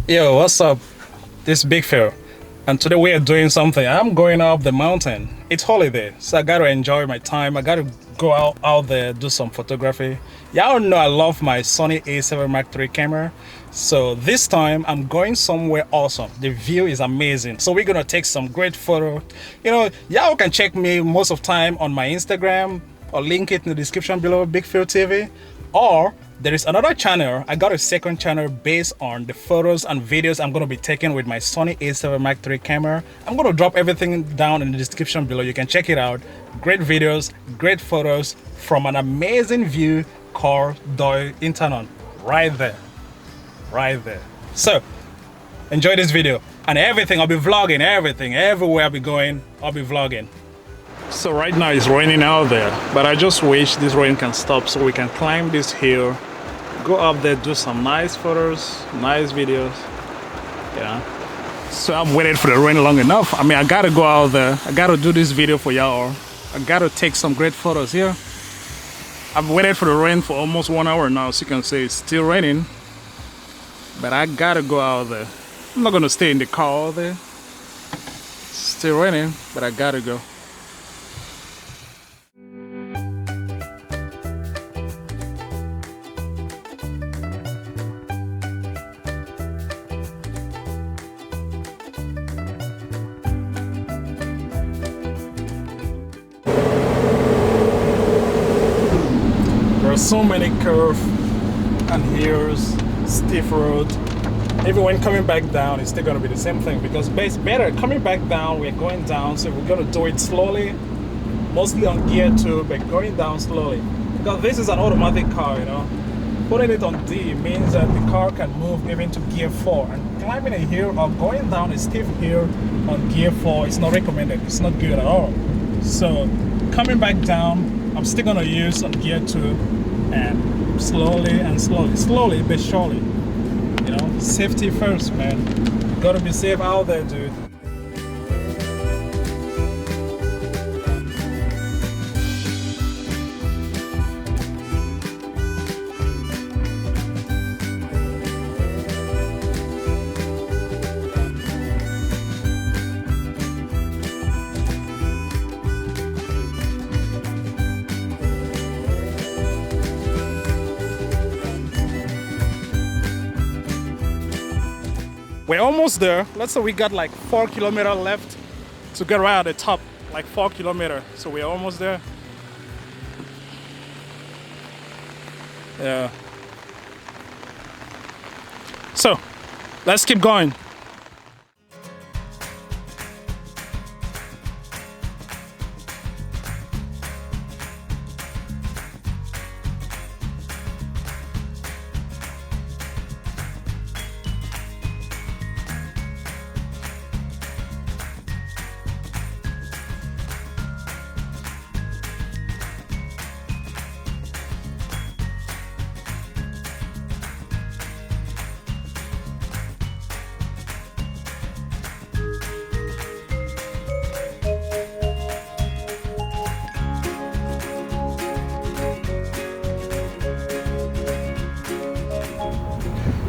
Yo, what's up? This Big Phil. And today we are doing something. I'm going up the mountain. It's holiday, so I gotta enjoy my time. I gotta go out there, do some photography. Y'all know I love my Sony A7 Mark III camera. So this time I'm going somewhere awesome. The view is amazing. So we're gonna take some great photo. Y'all can check me most of time on my Instagram or link it in the description below, Big Phil TV. Or there is another channel. I got a second channel based on the photos and videos I'm going to be taking with my Sony A7 Mark III camera. I'm going to drop everything down in the description below. You can check it out. Great videos, great photos from an amazing view called Doi Inthanon. Right there. Right there. So, enjoy this video. And everything, I'll be vlogging everything. Everywhere I'll be going, I'll be vlogging. So right now it's raining out there, but I just wish this rain can stop so we can climb this hill, go up there, do some nice photos, nice videos. Yeah. So I'm waiting for the rain long enough. I mean, I gotta go out there. I gotta do this video for y'all. I gotta take some great photos here. I've waited for the rain for almost 1 hour now, so you can see it's still raining. But I gotta go out there. I'm not gonna stay in the car all day. It's still raining, but I gotta go. So many curves and hills, stiff road. Even when coming back down, it's still gonna be the same thing because it's better coming back down. We're going down, so we're gonna do it slowly, mostly on gear 2, but going down slowly because this is an automatic car. Putting it on D means that the car can move even to gear 4, and climbing a hill or going down a steep hill on gear 4 is not recommended. It's not good at all. So coming back down, I'm still gonna use on gear 2. And slowly but surely, safety first, man. You gotta be safe out there, dude. We're almost there. Let's say we got like 4 kilometers left to get right at the top, like 4 kilometers. So we're almost there. Yeah. So let's keep going.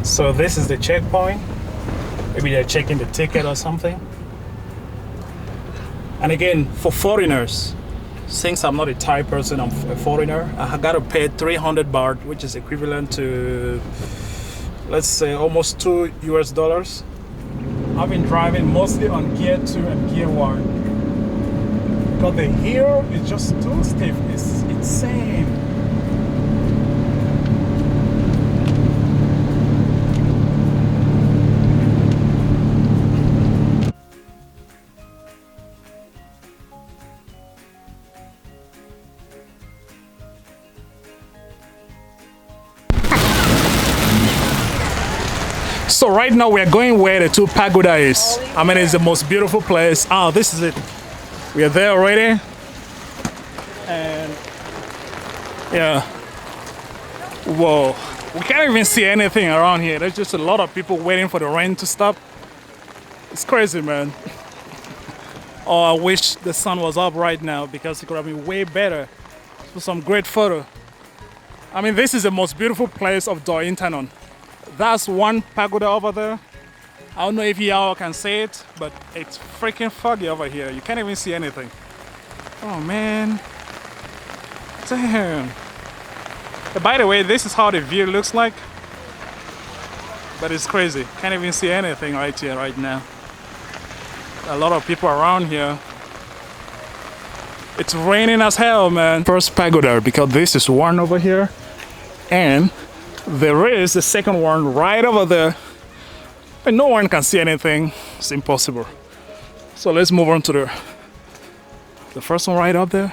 So this is the checkpoint. Maybe they're checking the ticket or something. And again, for foreigners, since I'm not a Thai person, I'm a foreigner, I gotta pay 300 baht, which is equivalent to, let's say, almost $2 US. I've been driving mostly on gear 2 and gear 1 because the hill is just too stiff. It's insane. So right now we're going where the 2 pagoda is. I mean, it's the most beautiful place. Oh, this is it. We are there already. And yeah. Whoa. We can't even see anything around here. There's just a lot of people waiting for the rain to stop. It's crazy, man. Oh, I wish the sun was up right now because it could have been way better for some great photo. I mean, this is the most beautiful place of Doi Inthanon. That's one pagoda over there. I don't know if y'all can see it, but it's freaking foggy over here. You can't even see anything. Oh man. Damn. By the way, this is how the view looks like. But it's crazy. Can't even see anything right here, right now. A lot of people around here. It's raining as hell, man. First pagoda, because this is one over here. And there is the second one right over there. But no one can see anything. It's impossible. So let's move on to the first one right up there.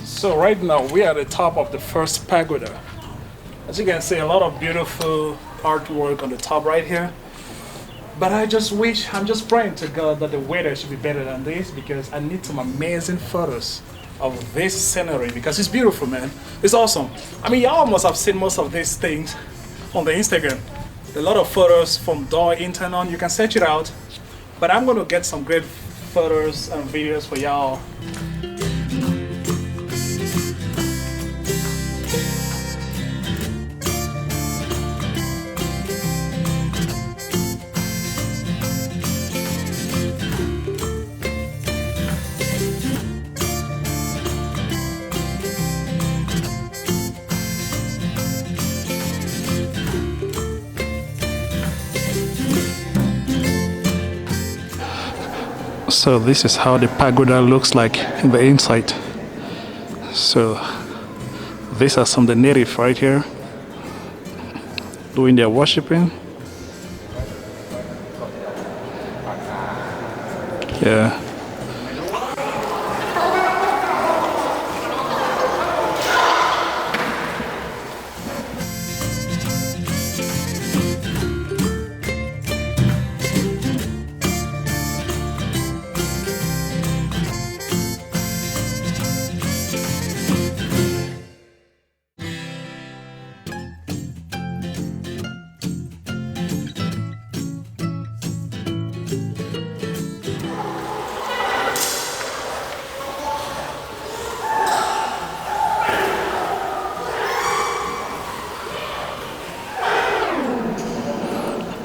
So right now we are at the top of the first pagoda. As you can see, a lot of beautiful artwork on the top right here. But I'm just praying to God that the weather should be better than this, because I need some amazing photos of this scenery, because it's beautiful, man. It's awesome. I mean, y'all must have seen most of these things on the Instagram. A lot of photos from Doi Inthanon. You can search it out. But I'm gonna get some great photos and videos for y'all. So this is how the pagoda looks like in the inside. So these are some of the natives right here doing their worshiping. Yeah.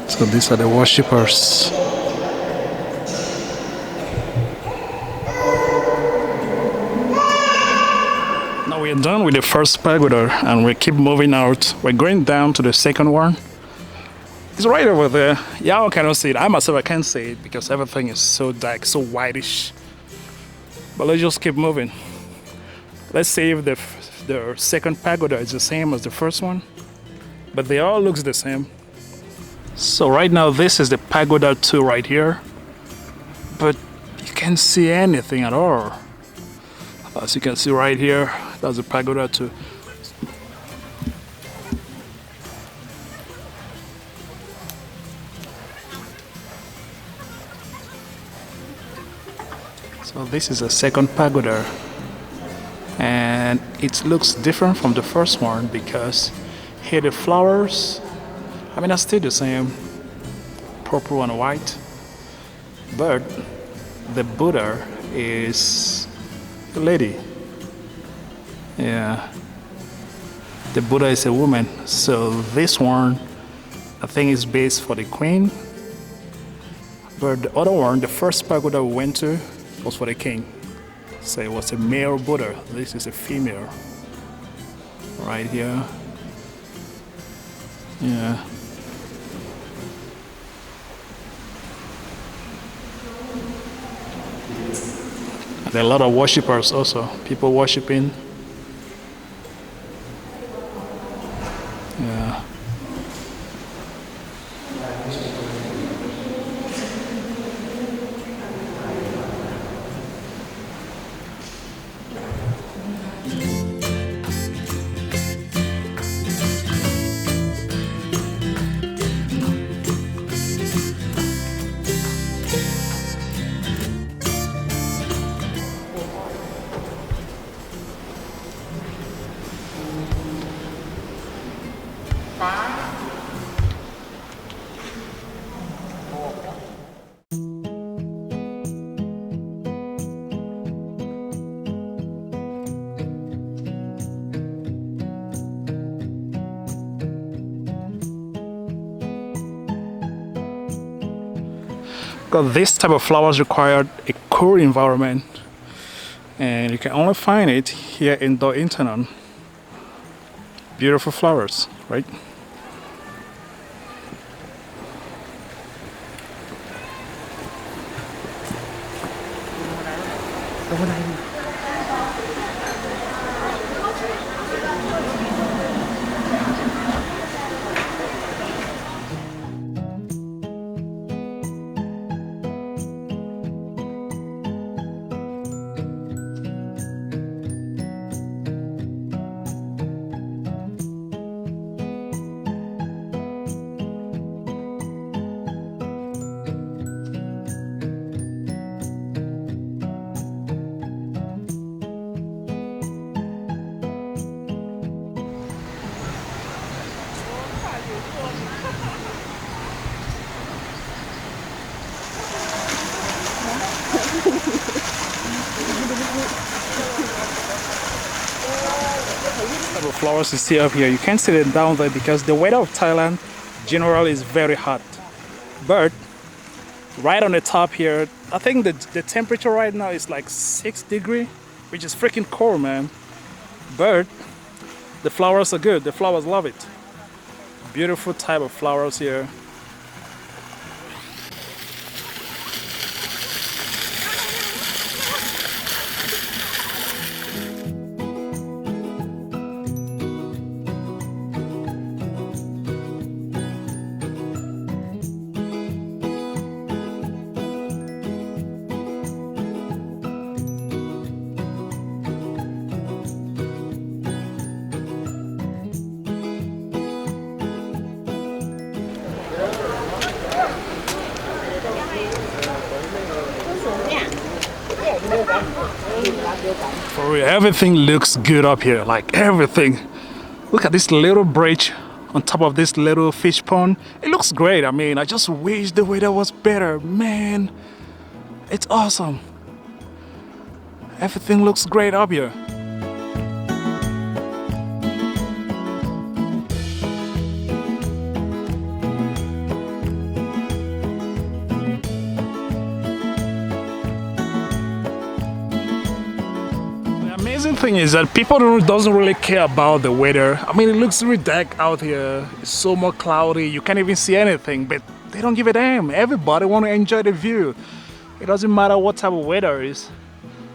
So these are the worshippers. Now we're done with the first pagoda and we keep moving out. We're going down to the second one. It's right over there. Y'all cannot see it. I myself I can't see it because everything is so dark, so whitish. But let's just keep moving. Let's see if the second pagoda is the same as the first one. But they all looks the same. So right now this is the pagoda 2 right here, but you can't see anything at all. As you can see right here, that's the pagoda 2. So this is a second pagoda, and it looks different from the first one because here the flowers, I mean, are still the same, purple and white, but the Buddha is a lady. Yeah, the Buddha is a woman. So this one, I think, is based for the queen, but the other one, the first pagoda we went to, was for the king. So it was a male Buddha. This is a female, right here. Yeah. There are a lot of worshippers also, people worshiping. Yeah. Because this type of flowers require a cool environment, and you can only find it here in Doi Inthanon. Beautiful flowers, right? Type of flowers you see up here, you can't see them down there because the weather of Thailand generally is very hot. But right on the top here, I think the temperature right now is like 6 degrees, which is freaking cold, man. But the flowers are good. The flowers love it. Beautiful type of flowers here. For real, everything looks good up here, like everything. Look at this little bridge on top of this little fish pond. It looks great. I mean, I just wish the weather was better, man. It's awesome. Everything looks great up here. The amazing thing is that people doesn't really care about the weather. I mean, it looks really dark out here. It's so more cloudy. You can't even see anything, but they don't give a damn. Everybody want to enjoy the view. It doesn't matter what type of weather it is,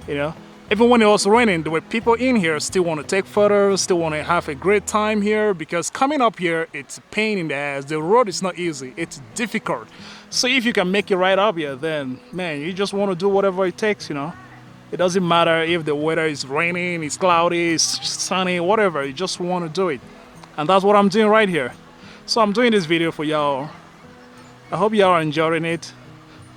you know. Even when it was raining, there were people in here still want to take photos, still want to have a great time here, because coming up here, it's a pain in the ass. The road is not easy. It's difficult. So if you can make it right up here, then, man, you just want to do whatever it takes, you know. It doesn't matter if the weather is raining, it's cloudy, it's sunny, whatever. You just want to do it. And that's what I'm doing right here. So I'm doing this video for y'all. I hope y'all are enjoying it.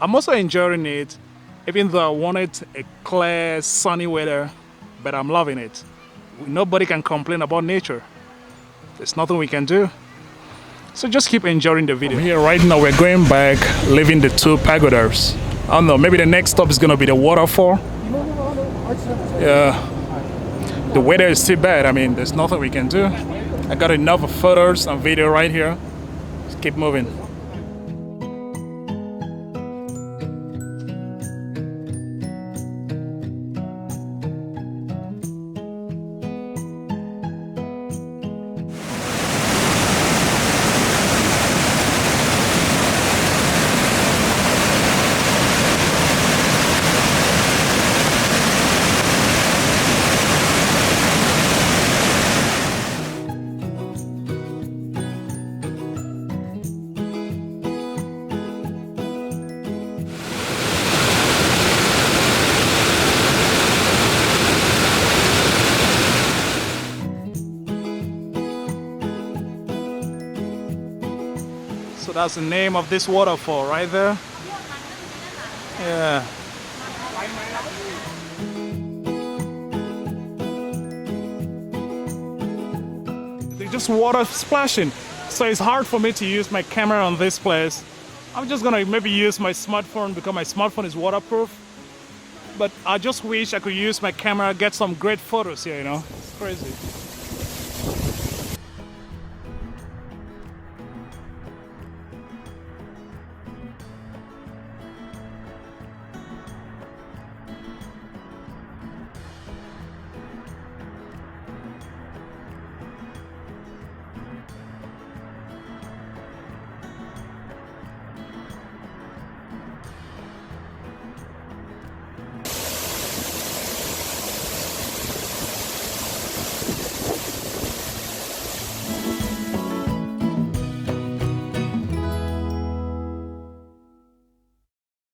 I'm also enjoying it, even though I wanted a clear, sunny weather, but I'm loving it. Nobody can complain about nature. There's nothing we can do. So just keep enjoying the video. Here right now, we're going back, leaving the two pagodas. I don't know, maybe the next stop is gonna be the waterfall. Yeah, the weather is too bad. I mean, there's nothing we can do. I got enough of photos and video right here. Just keep moving. So that's the name of this waterfall right there. Yeah. There's just water splashing. So it's hard for me to use my camera on this place. I'm just gonna maybe use my smartphone because my smartphone is waterproof. But I just wish I could use my camera, get some great photos here, you know. It's crazy.